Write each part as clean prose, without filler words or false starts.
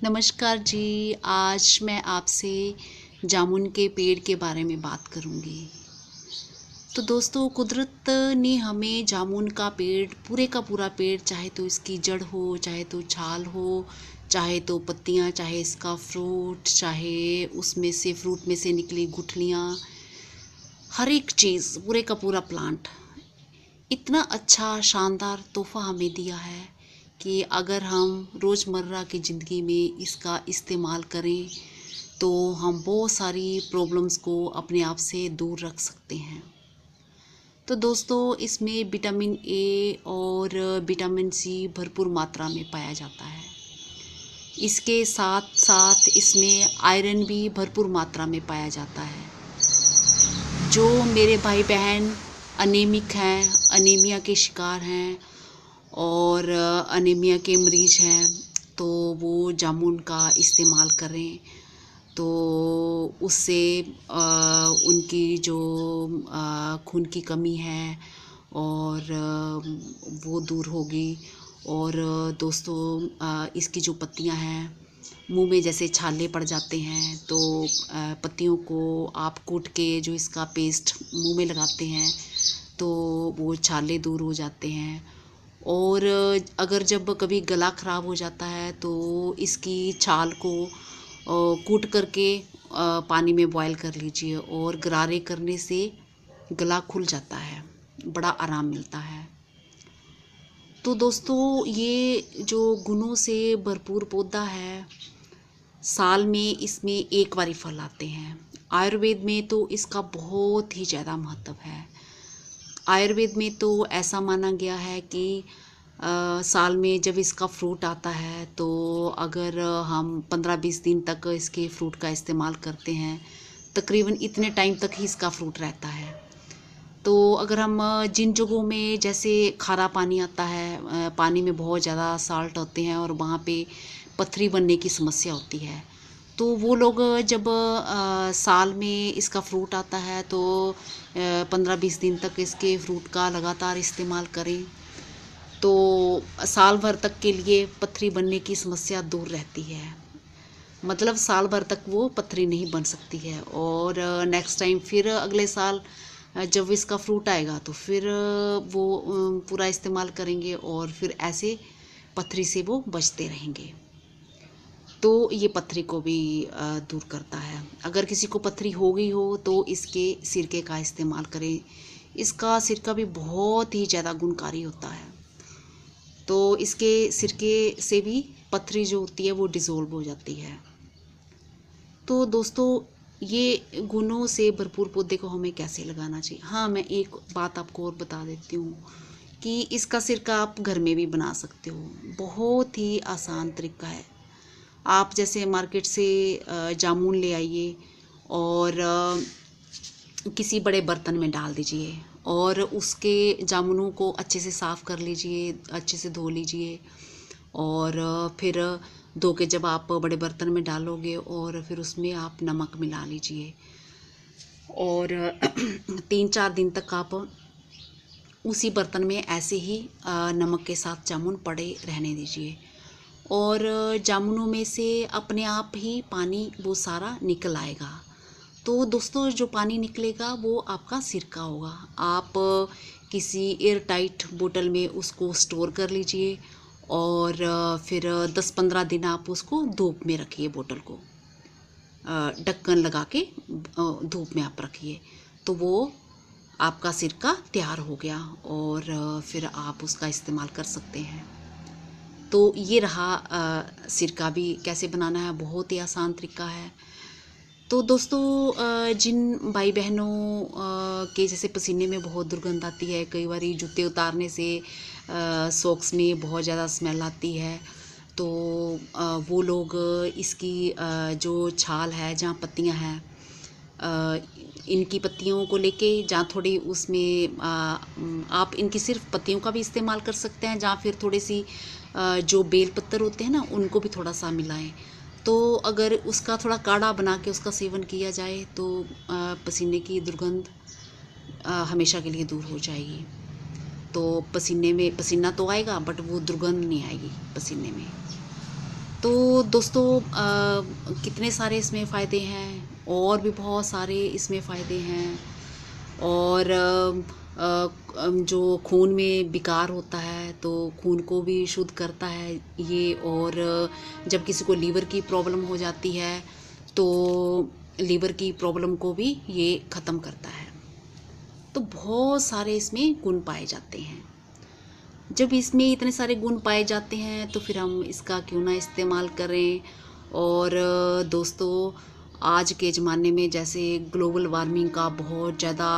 नमस्कार जी। आज मैं आपसे जामुन के पेड़ के बारे में बात करूंगी। तो दोस्तों, कुदरत ने हमें जामुन का पेड़, पूरे का पूरा पेड़, चाहे तो इसकी जड़ हो, चाहे तो छाल हो, चाहे तो पत्तियां, चाहे इसका फ्रूट, चाहे उसमें से फ्रूट में से निकली गुठलियां, हर एक चीज़, पूरे का पूरा प्लांट इतना अच्छा शानदार तोहफ़ा हमें दिया है कि अगर हम रोज़मर्रा की ज़िंदगी में इसका इस्तेमाल करें तो हम बहुत सारी प्रॉब्लम्स को अपने आप से दूर रख सकते हैं। तो दोस्तों, इसमें विटामिन ए और विटामिन सी भरपूर मात्रा में पाया जाता है। इसके साथ साथ इसमें आयरन भी भरपूर मात्रा में पाया जाता है। जो मेरे भाई बहन अनीमिक हैं, अनीमिया के शिकार हैं और अनीमिया के मरीज़ हैं, तो वो जामुन का इस्तेमाल करें तो उससे उनकी जो खून की कमी है और वो दूर होगी। और दोस्तों, इसकी जो पत्तियां हैं, मुंह में जैसे छाले पड़ जाते हैं तो पत्तियों को आप कूट के जो इसका पेस्ट मुंह में लगाते हैं तो वो छाले दूर हो जाते हैं। और अगर जब कभी गला ख़राब हो जाता है तो इसकी छाल को कूट करके पानी में बॉयल कर लीजिए और गरारे करने से गला खुल जाता है, बड़ा आराम मिलता है। तो दोस्तों, ये जो गुणों से भरपूर पौधा है, साल में इसमें एक बारी फल आते हैं। आयुर्वेद में तो इसका बहुत ही ज़्यादा महत्व है। आयुर्वेद में तो ऐसा माना गया है कि साल में जब इसका फ्रूट आता है तो अगर हम 15-20 दिन तक इसके फ्रूट का इस्तेमाल करते हैं, तकरीबन इतने टाइम तक ही इसका फ्रूट रहता है। तो अगर हम जिन जगहों में जैसे खारा पानी आता है, पानी में बहुत ज़्यादा साल्ट होते हैं और वहाँ पे पथरी बनने की समस्या होती है, तो वो लोग जब साल में इसका फ्रूट आता है तो 15-20 दिन तक इसके फ्रूट का लगातार इस्तेमाल करें तो साल भर तक के लिए पथरी बनने की समस्या दूर रहती है। मतलब साल भर तक वो पथरी नहीं बन सकती है। और नेक्स्ट टाइम फिर अगले साल जब इसका फ्रूट आएगा तो फिर वो पूरा इस्तेमाल करेंगे और फिर ऐसे पथरी से वो बचते रहेंगे। तो ये पथरी को भी दूर करता है। अगर किसी को पथरी हो गई हो तो इसके सिरके का इस्तेमाल करें। इसका सिरका भी बहुत ही ज़्यादा गुणकारी होता है। तो इसके सिरके से भी पथरी जो होती है वो डिज़ोल्व हो जाती है। तो दोस्तों, ये गुणों से भरपूर पौधे को हमें कैसे लगाना चाहिए। हाँ, मैं एक बात आपको और बता देती हूँ कि इसका सिरका आप घर में भी बना सकते हो। बहुत ही आसान तरीका है। आप जैसे मार्केट से जामुन ले आइए और किसी बड़े बर्तन में डाल दीजिए और उसके जामुनों को अच्छे से साफ़ कर लीजिए, अच्छे से धो लीजिए। और फिर धो के जब आप बड़े बर्तन में डालोगे और फिर उसमें आप नमक मिला लीजिए और 3-4 दिन तक आप उसी बर्तन में ऐसे ही नमक के साथ जामुन पड़े रहने दीजिए। और जामुनों में से अपने आप ही पानी वो सारा निकल आएगा। तो दोस्तों, जो पानी निकलेगा वो आपका सिरका होगा। आप किसी एयर टाइट बोतल में उसको स्टोर कर लीजिए और फिर 10-15 दिन आप उसको धूप में रखिए। बोतल को ढक्कन लगा के धूप में आप रखिए तो वो आपका सिरका तैयार हो गया और फिर आप उसका इस्तेमाल कर सकते हैं। तो ये रहा सिरका भी कैसे बनाना है, बहुत ही आसान तरीका है। तो दोस्तों, जिन भाई बहनों के जैसे पसीने में बहुत दुर्गंध आती है, कई बार जूते उतारने से सॉक्स में बहुत ज़्यादा स्मेल आती है, तो वो लोग इसकी जो छाल है, जहाँ पत्तियां हैं, इनकी पत्तियों को लेके जहाँ थोड़ी उसमें आप इनकी सिर्फ पत्तियों का भी इस्तेमाल कर सकते हैं, जहाँ फिर थोड़ी सी जो बेल पत्तर होते हैं ना, उनको भी थोड़ा सा मिलाएं। तो अगर उसका थोड़ा काढ़ा बना के उसका सेवन किया जाए तो पसीने की दुर्गंध हमेशा के लिए दूर हो जाएगी। तो पसीने में पसीना तो आएगा बट वो दुर्गंध नहीं आएगी पसीने में। तो दोस्तों कितने सारे इसमें फ़ायदे हैं, और भी बहुत सारे इसमें फ़ायदे हैं। और जो खून में विकार होता है तो खून को भी शुद्ध करता है ये। और जब किसी को लीवर की प्रॉब्लम हो जाती है तो लीवर की प्रॉब्लम को भी ये ख़त्म करता है। तो बहुत सारे इसमें गुण पाए जाते हैं। जब इसमें इतने सारे गुण पाए जाते हैं तो फिर हम इसका क्यों ना इस्तेमाल करें। और दोस्तों, आज के ज़माने में जैसे ग्लोबल वार्मिंग का बहुत ज़्यादा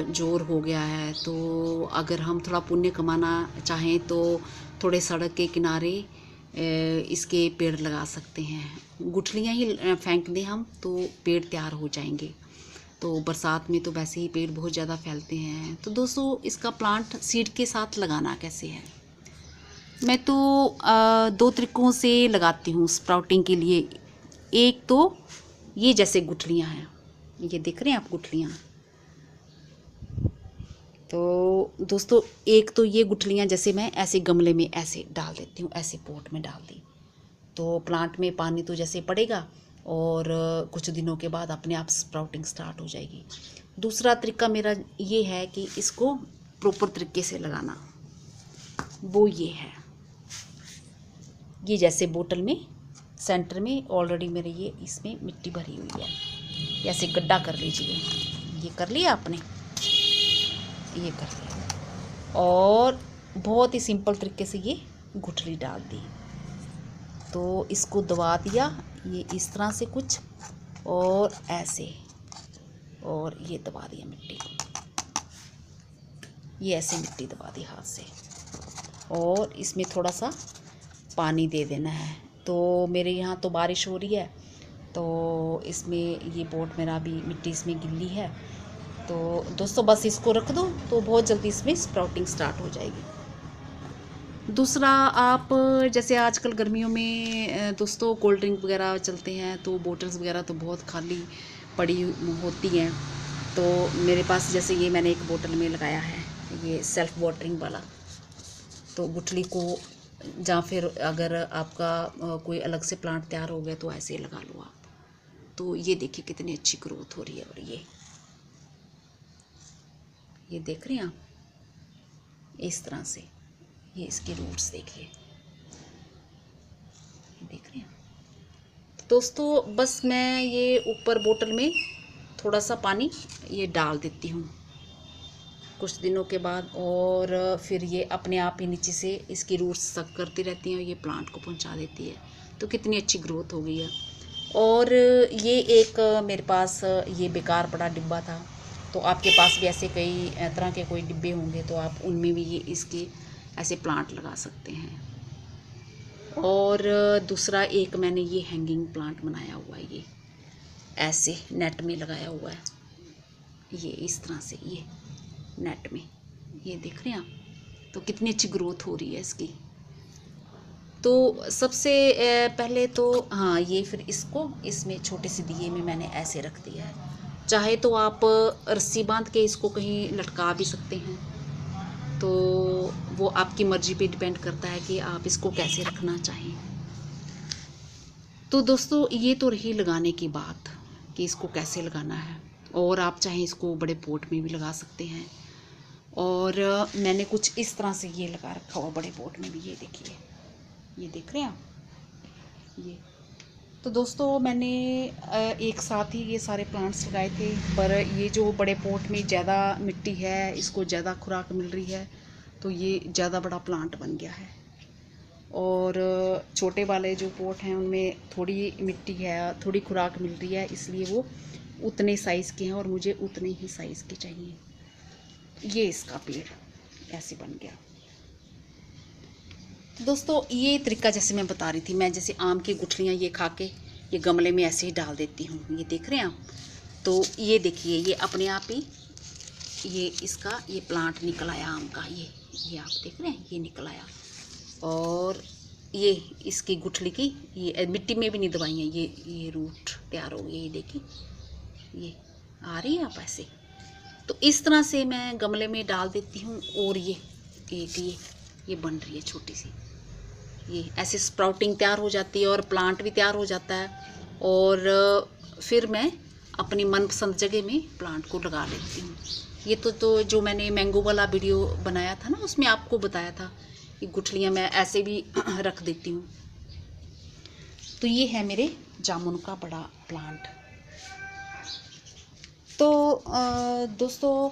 जोर हो गया है, तो अगर हम थोड़ा पुण्य कमाना चाहें तो थोड़े सड़क के किनारे इसके पेड़ लगा सकते हैं। गुठलियाँ ही फेंक दें हम तो पेड़ तैयार हो जाएंगे। तो बरसात में तो वैसे ही पेड़ बहुत ज़्यादा फैलते हैं। तो दोस्तों, इसका प्लांट सीड के साथ लगाना कैसे है, मैं तो 2 तरीकों से लगाती हूँ स्प्राउटिंग के लिए। एक तो ये जैसे गुठलियाँ हैं, ये देख रहे हैं आप गुठलियाँ। तो दोस्तों, एक तो ये गुठलियाँ जैसे मैं ऐसे गमले में ऐसे डाल देती हूँ, ऐसे पॉट में डाल दी तो प्लांट में पानी तो जैसे पड़ेगा और कुछ दिनों के बाद अपने आप स्प्राउटिंग स्टार्ट हो जाएगी। दूसरा तरीका मेरा ये है कि इसको प्रॉपर तरीके से लगाना, वो ये है। ये जैसे बोतल में सेंटर में ऑलरेडी मेरे ये इसमें मिट्टी भरी हुई है, ऐसे गड्ढा कर लीजिए। ये कर लिया आपने, ये कर लिया, और बहुत ही सिंपल तरीके से ये गुठली डाल दी। तो इसको दबा दिया ये इस तरह से कुछ, और ऐसे, और ये दबा दिया मिट्टी, ये ऐसे मिट्टी दबा दी हाथ से, और इसमें थोड़ा सा पानी दे देना है। तो मेरे यहाँ तो बारिश हो रही है, तो इसमें ये पॉट मेरा भी मिट्टी इसमें गिल्ली है। तो दोस्तों, बस इसको रख दो तो बहुत जल्दी इसमें स्प्राउटिंग स्टार्ट हो जाएगी। दूसरा, आप जैसे आजकल गर्मियों में दोस्तों कोल्ड ड्रिंक वगैरह चलते हैं, तो बोटल्स वगैरह तो बहुत खाली पड़ी होती हैं। तो मेरे पास जैसे ये मैंने एक बोतल में लगाया है, ये सेल्फ वाटरिंग वाला। तो गुठली को, या फिर अगर आपका कोई अलग से प्लांट तैयार हो गया तो ऐसे ही लगा लो आप। तो ये देखिए कितनी अच्छी ग्रोथ हो रही है। और ये देख रहे हैं आप, इस तरह से ये इसके रूट्स देखिए, देख रहे हैं। तो दोस्तों, बस मैं ये ऊपर बोतल में थोड़ा सा पानी ये डाल देती हूँ कुछ दिनों के बाद, और फिर ये अपने आप ही नीचे से इसकी रूट्स सक करती रहती हैं और ये प्लांट को पहुँचा देती है। तो कितनी अच्छी ग्रोथ हो गई है। और ये एक मेरे पास ये बेकार पड़ा डिब्बा था, तो आपके पास भी ऐसे कई तरह के कोई डिब्बे होंगे, तो आप उनमें भी ये इसके ऐसे प्लांट लगा सकते हैं। और दूसरा एक मैंने ये हैंगिंग प्लांट बनाया हुआ है, ये ऐसे नेट में लगाया हुआ है, ये इस तरह से, ये नेट में, ये देख रहे हैं आप। तो कितनी अच्छी ग्रोथ हो रही है इसकी। तो सबसे पहले तो हाँ, ये फिर इसको इसमें छोटे से दिए में मैंने ऐसे रख दिया है। चाहे तो आप रस्सी बांध के इसको कहीं लटका भी सकते हैं, तो वो आपकी मर्जी पे डिपेंड करता है कि आप इसको कैसे रखना चाहें। तो दोस्तों, ये तो रही लगाने की बात कि इसको कैसे लगाना है। और आप चाहें इसको बड़े पोट में भी लगा सकते हैं, और मैंने कुछ इस तरह से ये लगा रखा हुआ बड़े पोट में भी, ये देखिए, ये देख रहे हैं आप ये। तो दोस्तों, मैंने एक साथ ही ये सारे प्लांट्स लगाए थे, पर ये जो बड़े पोट में ज़्यादा मिट्टी है, इसको ज़्यादा खुराक मिल रही है, तो ये ज़्यादा बड़ा प्लांट बन गया है। और छोटे वाले जो पोट हैं उनमें थोड़ी मिट्टी है, थोड़ी खुराक मिल रही है, इसलिए वो उतने साइज़ के हैं और मुझे उतने ही साइज़ के चाहिए। ये इसका पेड़ ऐसे बन गया। दोस्तों, ये तरीका जैसे मैं बता रही थी, मैं जैसे आम की गुठलियाँ ये खा के ये गमले में ऐसे ही डाल देती हूँ, ये देख रहे हैं आप। तो ये देखिए, ये अपने आप ही ये इसका ये प्लांट निकल आया आम का, ये आप देख रहे हैं, ये निकल आया। और ये इसकी गुठली की ये मिट्टी में भी नहीं दबाई है, ये रूट तैयार हो गई, ये देखिए, ये आ रही है आप ऐसे। तो इस तरह से मैं गमले में डाल देती हूँ, और ये एक ये बन रही है छोटी सी। ये ऐसे स्प्राउटिंग तैयार हो जाती है और प्लांट भी तैयार हो जाता है। और फिर मैं अपनी मनपसंद जगह में प्लांट को लगा लेती हूँ। ये तो जो मैंने मैंगो वाला वीडियो बनाया था ना, उसमें आपको बताया था कि गुठलियाँ मैं ऐसे भी रख देती हूँ। तो ये है मेरे जामुन का बड़ा प्लांट। तो दोस्तों,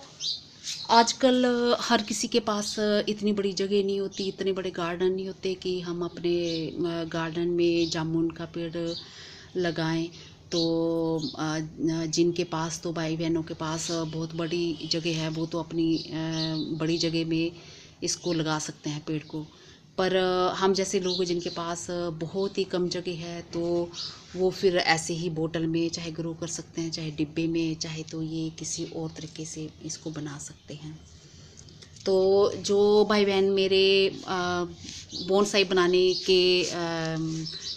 आजकल हर किसी के पास इतनी बड़ी जगह नहीं होती, इतने बड़े गार्डन नहीं होते कि हम अपने गार्डन में जामुन का पेड़ लगाएं। तो जिनके पास, तो भाई बहनों के पास बहुत बड़ी जगह है, वो तो अपनी बड़ी जगह में इसको लगा सकते हैं पेड़ को। पर हम जैसे लोग जिनके पास बहुत ही कम जगह है, तो वो फिर ऐसे ही बोतल में चाहे ग्रो कर सकते हैं, चाहे डिब्बे में, चाहे तो ये किसी और तरीके से इसको बना सकते हैं। तो जो भाई बहन मेरे बोनसाई बनाने के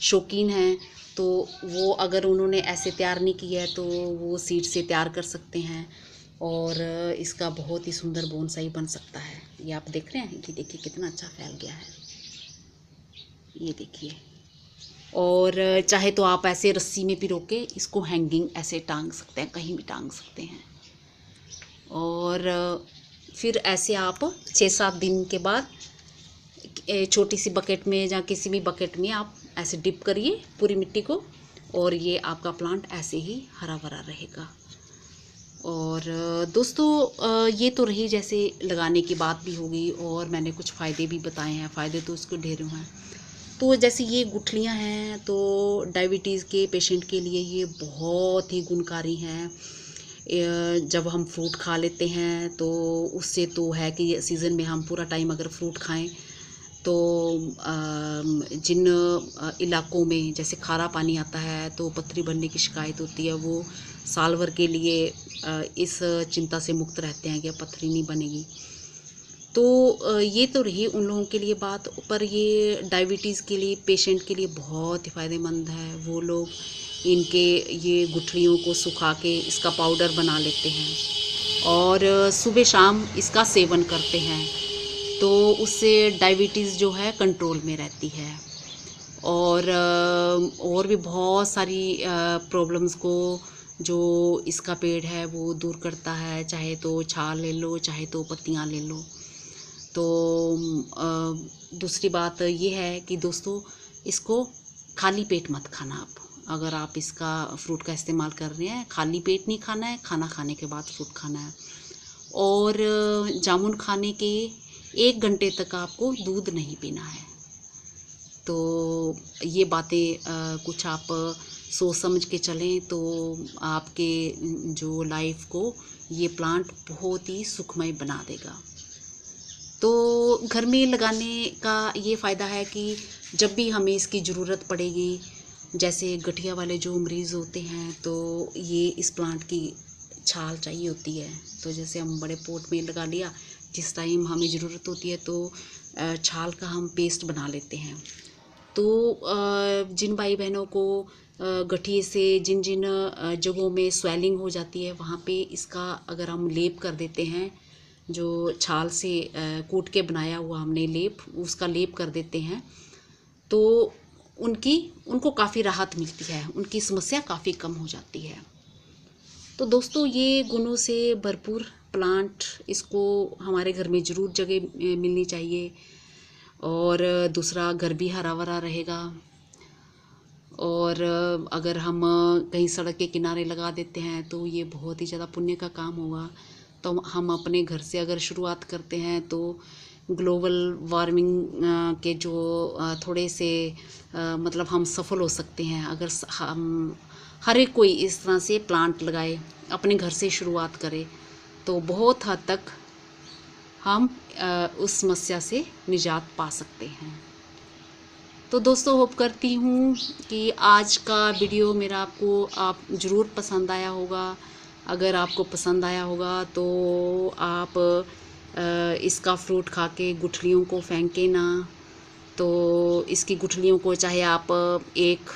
शौकीन हैं, तो वो अगर उन्होंने ऐसे तैयार नहीं किया है तो वो सीड से तैयार कर सकते हैं और इसका बहुत ही सुंदर बोनसाई बन सकता है। ये आप देख रहे हैं कि देखिए कितना अच्छा फैल गया है, ये देखिए। और चाहे तो आप ऐसे रस्सी में पिरो के इसको हैंगिंग ऐसे टांग सकते हैं, कहीं भी टांग सकते हैं। और फिर ऐसे आप 6-7 दिन के बाद छोटी सी बकेट में या किसी भी बकेट में आप ऐसे डिप करिए पूरी मिट्टी को, और ये आपका प्लांट ऐसे ही हरा भरा रहेगा। और दोस्तों, ये तो रही जैसे लगाने की बात भी होगी, और मैंने कुछ फ़ायदे भी बताए हैं। फ़ायदे तो इसके ढेरों हैं। तो जैसे ये गुठलियाँ हैं, तो डायबिटीज़ के पेशेंट के लिए ये बहुत ही गुणकारी हैं। जब हम फ्रूट खा लेते हैं तो उससे तो है कि सीज़न में हम पूरा टाइम अगर फ्रूट खाएं तो जिन इलाकों में जैसे खारा पानी आता है तो पथरी बनने की शिकायत होती है, वो साल भर के लिए इस चिंता से मुक्त रहते हैं कि पथरी नहीं बनेगी। तो ये तो रही उन लोगों के लिए बात, पर ये डायबिटीज़ के लिए पेशेंट के लिए बहुत ही फ़ायदेमंद है। वो लोग इनके ये गुठलियों को सुखा के इसका पाउडर बना लेते हैं और सुबह शाम इसका सेवन करते हैं, तो उससे डायबिटीज़ जो है कंट्रोल में रहती है। और भी बहुत सारी प्रॉब्लम्स को जो इसका पेड़ है वो दूर करता है। चाहे तो छाल ले लो, चाहे तो पत्तियां ले लो। तो दूसरी बात ये है कि दोस्तों, इसको खाली पेट मत खाना आप। अगर आप इसका फ्रूट का इस्तेमाल कर रहे हैं, खाली पेट नहीं खाना है, खाना खाने के बाद फ्रूट खाना है। और जामुन खाने के 1 घंटे तक आपको दूध नहीं पीना है। तो ये बातें कुछ आप सोच समझ के चलें तो आपके जो लाइफ को ये प्लांट बहुत ही सुखमय बना देगा। तो घर में लगाने का ये फ़ायदा है कि जब भी हमें इसकी ज़रूरत पड़ेगी, जैसे गठिया वाले जो मरीज़ होते हैं, तो ये इस प्लांट की छाल चाहिए होती है। तो जैसे हम बड़े पोट में लगा लिया, जिस टाइम हमें ज़रूरत होती है तो छाल का हम पेस्ट बना लेते हैं। तो जिन भाई बहनों को गठिए से जिन जिन जगहों में स्वेलिंग हो जाती है, वहाँ पे इसका अगर हम लेप कर देते हैं, जो छाल से कूट के बनाया हुआ हमने लेप, उसका लेप कर देते हैं, तो उनको काफ़ी राहत मिलती है, उनकी समस्या काफ़ी कम हो जाती है। तो दोस्तों, ये गुणों से भरपूर प्लांट, इसको हमारे घर में ज़रूर जगह मिलनी चाहिए। और दूसरा, घर भी हरा भरा रहेगा। और अगर हम कहीं सड़क के किनारे लगा देते हैं तो ये बहुत ही ज़्यादा पुण्य का काम होगा। तो हम अपने घर से अगर शुरुआत करते हैं तो ग्लोबल वार्मिंग के जो थोड़े से मतलब हम सफल हो सकते हैं। अगर हम हर एक कोई इस तरह से प्लांट लगाए, अपने घर से शुरुआत करे, तो बहुत हद तक हम उस समस्या से निजात पा सकते हैं। तो दोस्तों, होप करती हूँ कि आज का वीडियो मेरा आप ज़रूर पसंद आया होगा। अगर आपको पसंद आया होगा तो आप इसका फ्रूट खा के गुठलियों को फेंके ना। तो इसकी गुठलियों को चाहे आप एक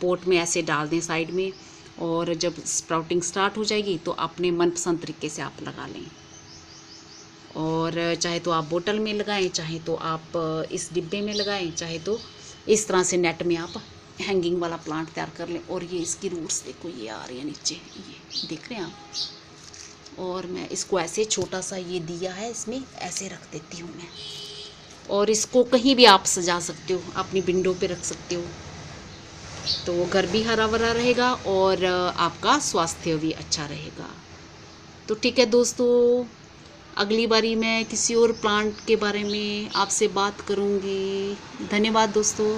पोट में ऐसे डाल दें साइड में, और जब स्प्राउटिंग स्टार्ट हो जाएगी तो अपने मनपसंद तरीके से आप लगा लें। और चाहे तो आप बोतल में लगाएं, चाहे तो आप इस डिब्बे में लगाएं, चाहे तो इस तरह से नेट में आप हैंगिंग वाला प्लांट तैयार कर लें। और ये इसकी रूट्स देखो, ये आ रही है नीचे, ये देख रहे हैं आप। और मैं इसको ऐसे छोटा सा ये दिया है, इसमें ऐसे रख देती हूँ मैं। और इसको कहीं भी आप सजा सकते हो, अपनी विंडो पे रख सकते हो, तो वो घर भी हरा भरा रहेगा और आपका स्वास्थ्य भी अच्छा रहेगा। तो ठीक है दोस्तों, अगली बारी मैं किसी और प्लांट के बारे में आपसे बात करूँगी। धन्यवाद दोस्तों।